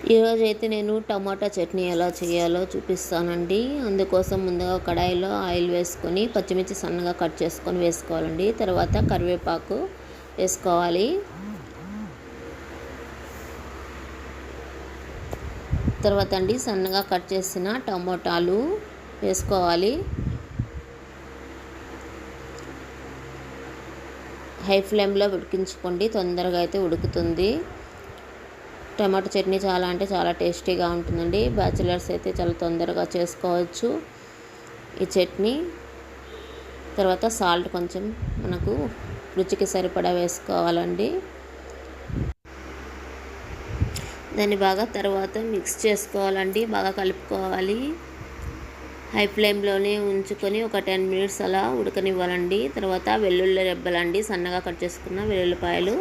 ఈరోజు అయితే నేను టమాటా చట్నీ ఎలా చేయాలో చూపిస్తానండి. అందుకోసం ముందుగా కడాయిలో ఆయిల్ వేసుకొని పచ్చిమిర్చి సన్నగా కట్ చేసుకొని వేసుకోవాలండి. తర్వాత కరివేపాకు వేసుకోవాలి. తర్వాత అండి సన్నగా కట్ చేసిన టమోటాలు వేసుకోవాలి. హై ఫ్లేమ్లో ఉడికించుకోండి, తొందరగా అయితే ఉడుకుతుంది. టమాటో చట్నీ చాలా అంటే చాలా టేస్టీగా ఉంటుందండి. బ్యాచిలర్స్ అయితే చాలా తొందరగా చేసుకోవచ్చు ఈ చట్నీ. తర్వాత సాల్ట్ కొంచెం మనకు రుచికి సరిపడా వేసుకోవాలండి. దాన్ని బాగా తర్వాత మిక్స్ చేసుకోవాలండి, బాగా కలుపుకోవాలి. హై ఫ్లేమ్లోనే ఉంచుకొని ఒక 10 మినిట్స్ అలా ఉడకనివ్వాలండి. తర్వాత వెల్లుల్లి రెబ్బలండి, సన్నగా కట్ చేసుకున్న వెల్లుల్లిపాయలు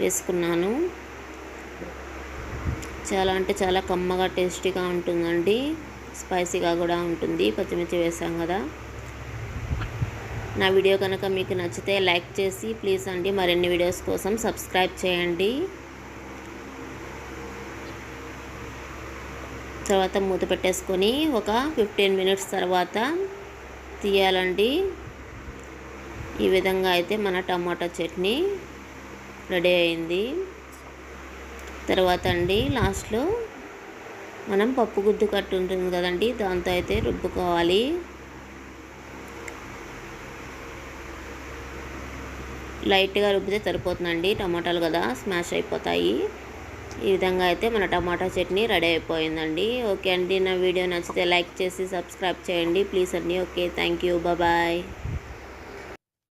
వేసుకున్నాను. చాలా అంటే చాలా కమ్మగా టేస్టీగా ఉంటుందండి, స్పైసీగా కూడా ఉంటుంది, పచ్చిమిర్చి వేసాం కదా. నా వీడియో కనుక మీకు నచ్చితే లైక్ చేసి ప్లీజ్ అండి మరిన్ని వీడియోస్ కోసం సబ్స్క్రైబ్ చేయండి. తర్వాత మూత పెట్టేసుకొని ఒక 15 మినిట్స్ తర్వాత తీయాలండి. ఈ విధంగా అయితే మన టమాటా చట్నీ రెడీ అయింది. తర్వాత అండి లాస్ట్లో మనం పప్పు గుత్తి కట్టు ఉంటుంది కదండి, దాంతో అయితే రుబ్బుకోవాలి. లైట్గా రుబ్బితే సరిపోతుందండి, టమాటాలు కదా స్మాష్ అయిపోతాయి. ఈ విధంగా అయితే మన టమాటా చట్నీ రెడీ అయిపోయిందండి. ఓకే అండి, నా వీడియో నచ్చితే లైక్ చేసి సబ్స్క్రైబ్ చేయండి ప్లీజ్ అండి. Okay, thank you, bye.